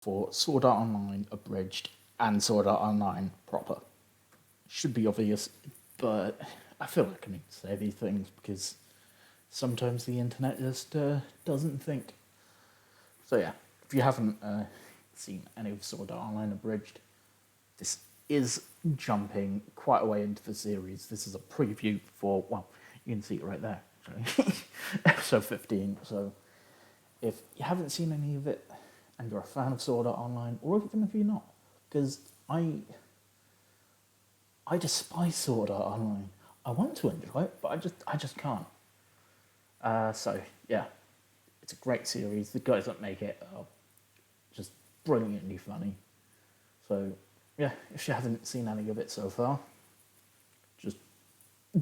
for Sword Art Online Abridged and Sword Art Online proper. Should be obvious, but I feel like I need to say these things because sometimes the internet just doesn't think. So yeah, if you haven't seen any of Sword Art Online Abridged, this is jumping quite a way into the series. This is a preview for, well, you can see it right there, actually. Episode 15. So if you haven't seen any of it and you're a fan of Sword Art Online, or even if you're not, because I despise Sword Art Online. I want to enjoy it, but I just can't. So yeah, it's a great series. The guys that make it are just brilliantly funny. So yeah, if you haven't seen any of it so far, just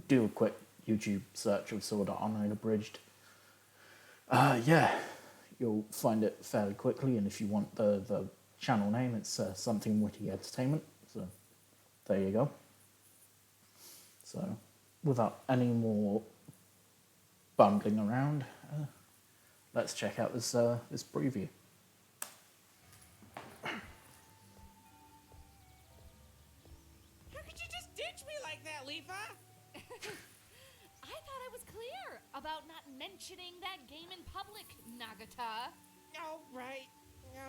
do a quick YouTube search of Sword Art Online Abridged. Yeah, you'll find it fairly quickly, and if you want the channel name, it's Something Witty Entertainment. So there you go. So without any more bumbling around, let's check out this this preview. How could you just ditch me like that, Leafa? I thought I was clear about not mentioning that game in public, Nagata. Oh, right.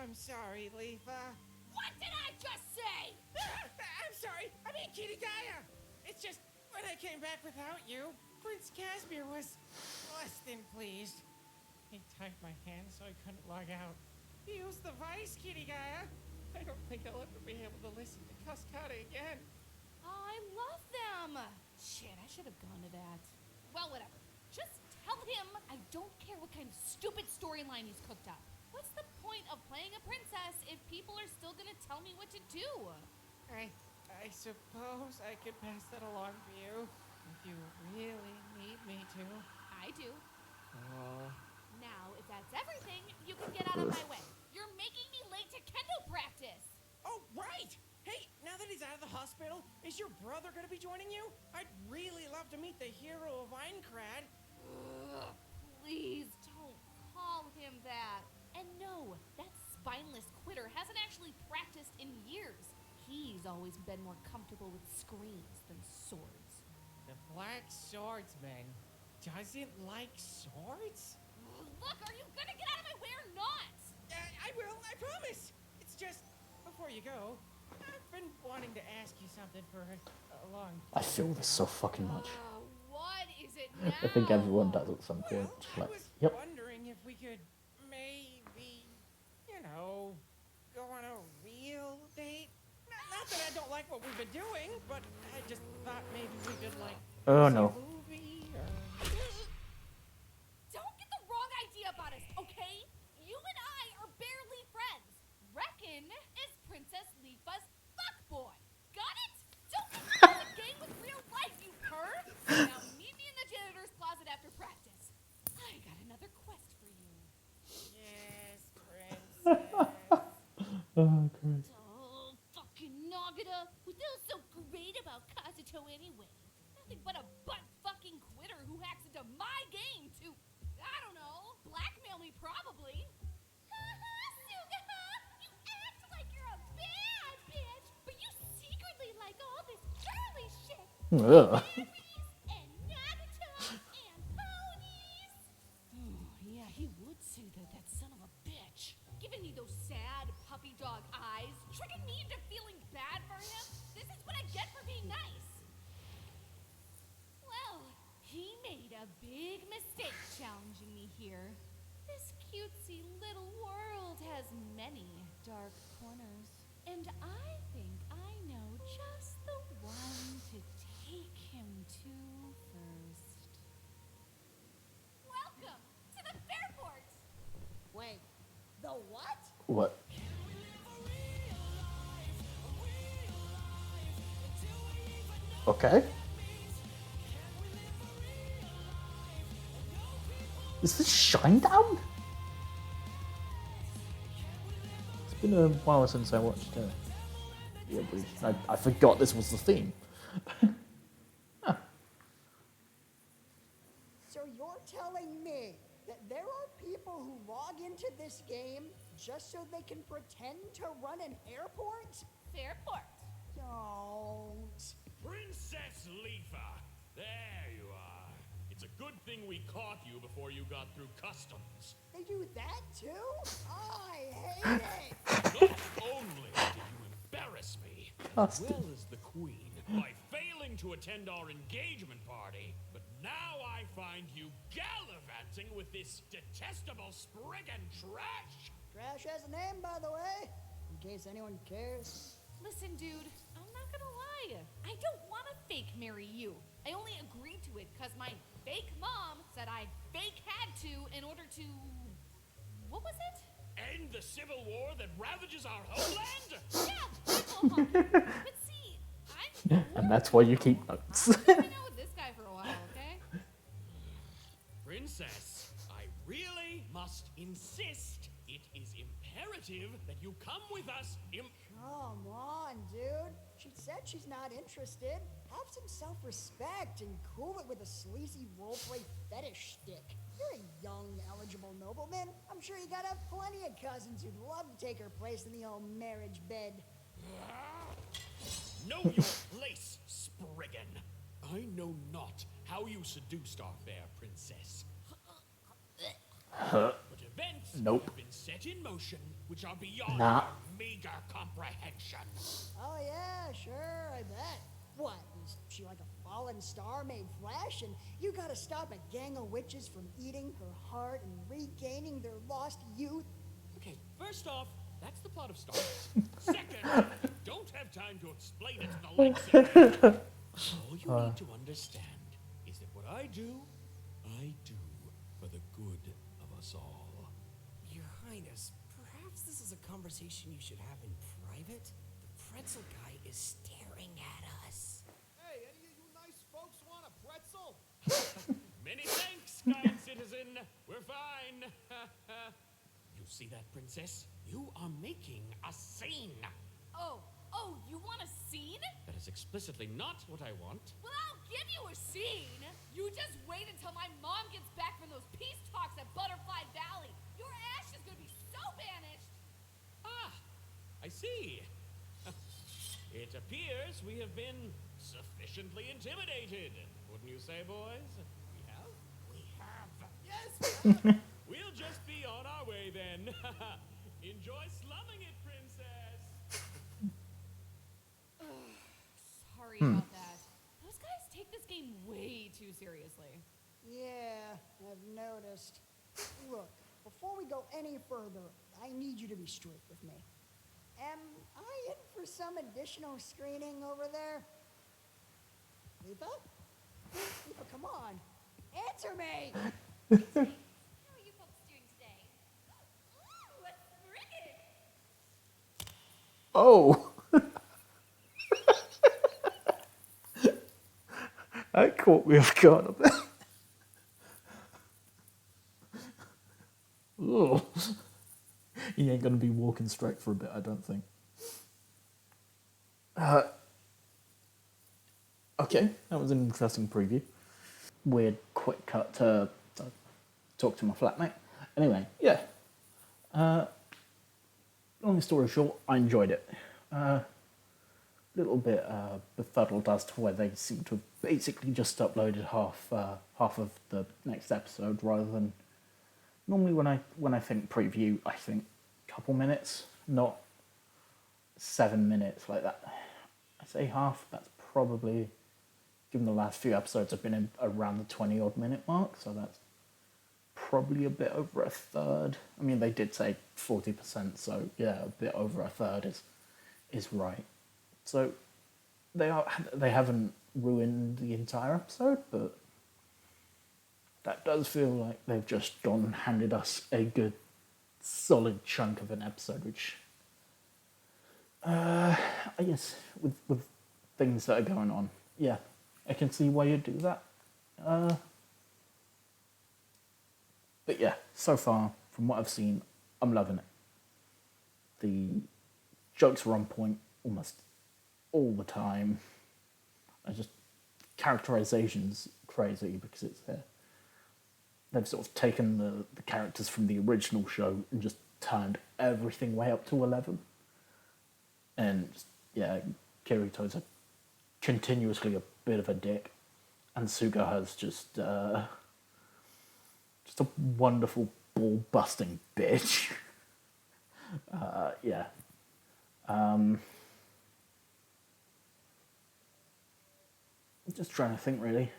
I'm sorry, Leafa. What did I just say? I'm sorry. I mean, Kitty Gaia. It's just, when I came back without you, Prince Casimir was less than pleased. He tied my hands so I couldn't log out. He used the vice, Kitty Gaia. I don't think I'll ever be able to listen to Cascada again. Oh, I love them. Shit, I should have gone to that. Well, whatever. Just tell him I don't care what kind of stupid storyline he's cooked up. What's the point of playing a princess if people are still gonna tell me what to do? I suppose I could pass that along for you if you really need me to. I do. Oh. Now, if that's everything, you can get out of my way. You're making me late to kendo practice. Oh, right! Hey, now that he's out of the hospital, is your brother gonna be joining you? I'd really love to meet the hero of Aincrad. Ugh, please don't call him that. And no, that spineless quitter hasn't actually practiced in years. He's always been more comfortable with screens than swords. The Black Swordsman doesn't like swords? Look, are you gonna get out of my way or not? I will, I promise! It's just, before you go, I've been wanting to ask you something for a long time. I feel this so fucking much. What is it now? I think everyone does at some point. Well, Like, I was yep. wondering if we could maybe, go on a real date. Not that I don't like what we've been doing, but I just thought maybe we could Oh see no. a movie or... Don't get the wrong idea about us, okay? You and I are barely friends. Reckon is Princess Leafa's fuckboy. Got it? Don't confuse the game with real life, you perv! Now meet me in the janitor's closet after practice. I got another quest for you. Yes, princess. Oh, Christ. Oh, fucking Nagata! What was so great about Kazuto anyway? Nothing but a butt-fucking quitter who hacks into my game to, I don't know, blackmail me probably. Sugaha! You act like you're a bad bitch, but you secretly like all this girly shit. Ugh. Berries and Nagata and ponies. Oh, yeah, he would say that son of a bitch. Giving me those sad puppy dog eyes, tricking me into feeling bad for him. This is what I get for being nice. Well, he made a big mistake challenging me here. This cutesy little world has many dark corners. And I think I know just the one to take him to first. Welcome to the Fairport! Wait, the what? What? Okay. Is this Shinedown? It's been a while since I watched the Abridged. I forgot this was the theme. So you're telling me that there are people who log into this game just so they can pretend to run an airport? Fairport. Don't. Princess Leafa! There you are. It's a good thing we caught you before you got through customs. They do that too? I hate it! Not only did you embarrass me, as well as the queen, by failing to attend our engagement party, but now I find you gallivanting with this detestable spriggan trash! Trash has a name, by the way, in case anyone cares. Listen, dude, I'm not gonna lie. I don't want to fake marry you. I only agreed to it because my fake mom said I fake had to in order to... What was it? End the civil war that ravages our homeland? Yeah, Bible humping. But see, I'm... And that's why you keep notes. I'm gonna hang out with this guy for a while, okay? Princess, I really must insist. It is imperative that you come with us. Come on, dude. She said she's not interested. Have some self-respect and cool it with a sleazy roleplay fetish stick. You're a young, eligible nobleman. I'm sure you gotta have plenty of cousins who'd love to take her place in the old marriage bed. Know your place, Spriggan. I know not how you seduced our fair princess. But events Nope. have been set in motion which are beyond Nah. our meager comprehension. Oh yeah, sure, I bet. What, is she like a fallen star made flesh? And you gotta stop a gang of witches from eating her heart and regaining their lost youth? Okay, first off, that's the plot of Star Wars. Second, don't have time to explain it to the likes of you. All you need to understand is that what I do for the good of us all. Your Highness, perhaps this is a conversation you should have in private? The pretzel guy is staring at us. Hey, any of you nice folks want a pretzel? Many thanks, kind citizen. We're fine. You see that, princess? You are making a scene. Oh, you want a scene? That is explicitly not what I want. Well, I'll give you a scene. You just wait until my mom gets back from those peace talks at Butterfly Valley. Your ash is gonna be so banished. Ah, I see. It appears we have been sufficiently intimidated. Wouldn't you say, boys? We have? We have. Yes! We'll just be on our way then. Enjoy slumming it, princess. Sorry about that. Those guys take this game way too seriously. Yeah, I've noticed. Look, before we go any further, I need you to be straight with me. Am I in for some additional screening over there? Leafa? Leafa, come on. Answer me! How are you folks doing today? Ooh, a frigate! Oh! That caught me off guard a bit. Ugh. He ain't gonna be walking straight for a bit, I don't think. Okay, that was an interesting preview. Weird quick cut to talk to my flatmate. Anyway, yeah. Long story short, I enjoyed it. Little bit befuddled as to where they seem to have basically just uploaded half of the next episode rather than normally when I think preview I think couple minutes, not 7 minutes like that. I say half. That's probably, given the last few episodes have been in around the 20 odd minute mark, so that's probably a bit over a third. I mean, they did say 40%, so yeah, a bit over a third is right. So they haven't ruined the entire episode, but that does feel like they've just gone and handed us a good solid chunk of an episode, which I guess with things that are going on, yeah, I can see why you'd do that. But yeah, so far from what I've seen, I'm loving it. The jokes are on point almost all the time. Characterization's crazy because it's they've sort of taken the characters from the original show and just turned everything way up to 11. And yeah, Kirito's continuously a bit of a dick, and Sugaha's just a wonderful ball busting bitch. Yeah. I'm just trying to think really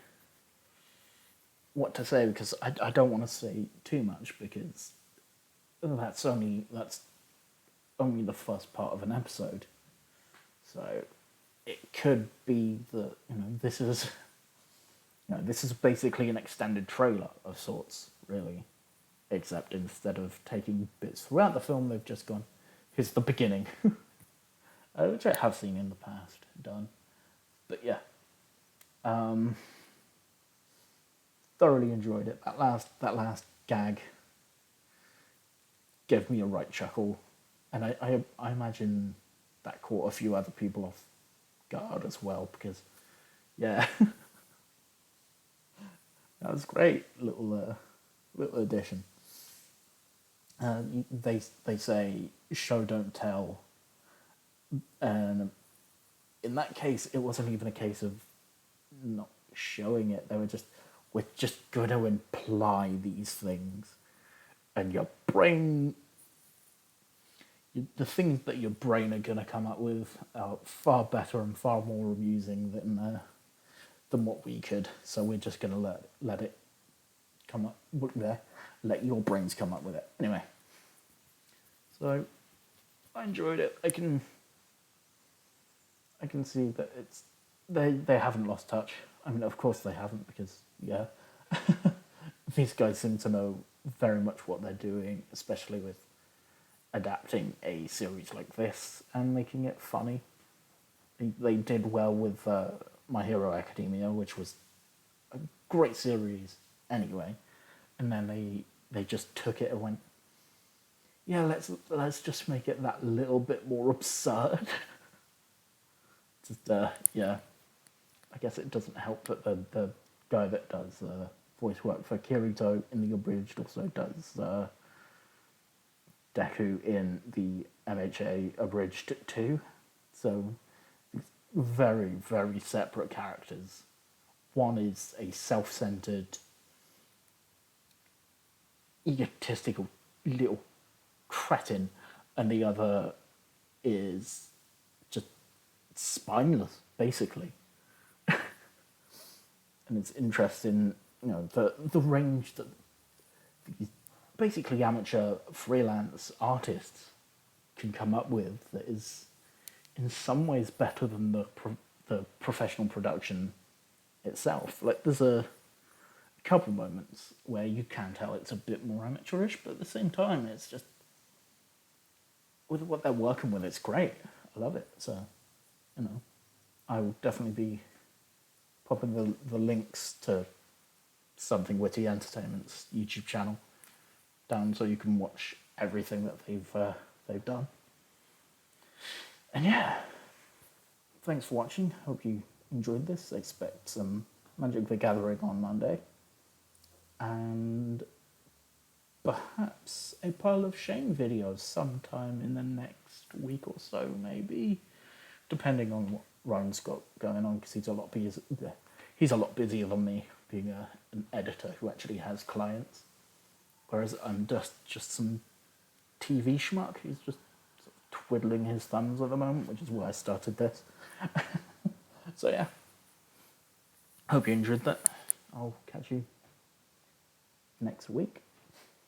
what to say, because I don't want to say too much, because that's only the first part of an episode. So it could be that this is basically an extended trailer of sorts, really. Except instead of taking bits throughout the film, they've just gone, here's the beginning. Which I have seen in the past done. But yeah. Thoroughly enjoyed it. That last gag gave me a right chuckle. And I imagine that caught a few other people off guard as well, because yeah. That was great. Little addition. They say show don't tell, and in that case it wasn't even a case of not showing it. They were just, we're just going to imply these things, and your brain, the things that your brain are going to come up with are far better and far more amusing than what we could. So we're just going to let it come up there. Let your brains come up with it. Anyway, so I enjoyed it. I can see that they haven't lost touch. I mean, of course they haven't, because yeah, these guys seem to know very much what they're doing, especially with adapting a series like this and making it funny. They did well with My Hero Academia, which was a great series anyway, and then they just took it and went, yeah, let's just make it that little bit more absurd. Just yeah, I guess it doesn't help that the guy that does voice work for Kirito in the Abridged also does Deku in the MHA Abridged too. So very, very separate characters. One is a self-centered, egotistical little cretin, and the other is just spineless, basically. And it's interesting, the range that these basically amateur freelance artists can come up with that is in some ways better than the professional production itself. Like, there's a couple moments where you can tell it's a bit more amateurish, but at the same time, it's just, with what they're working with, it's great. I love it. So, I will definitely be popping the links to Something Witty Entertainment's YouTube channel down so you can watch everything that they've done. And yeah, thanks for watching. Hope you enjoyed this. I expect some Magic the Gathering on Monday, and perhaps a Pile of Shame videos sometime in the next week or so, maybe, depending on what Ryan's got going on, because he's a lot busier than me, being an editor who actually has clients, whereas I'm just some TV schmuck who's just sort of twiddling his thumbs at the moment, which is why I started this. So yeah, hope you enjoyed that. I'll catch you next week.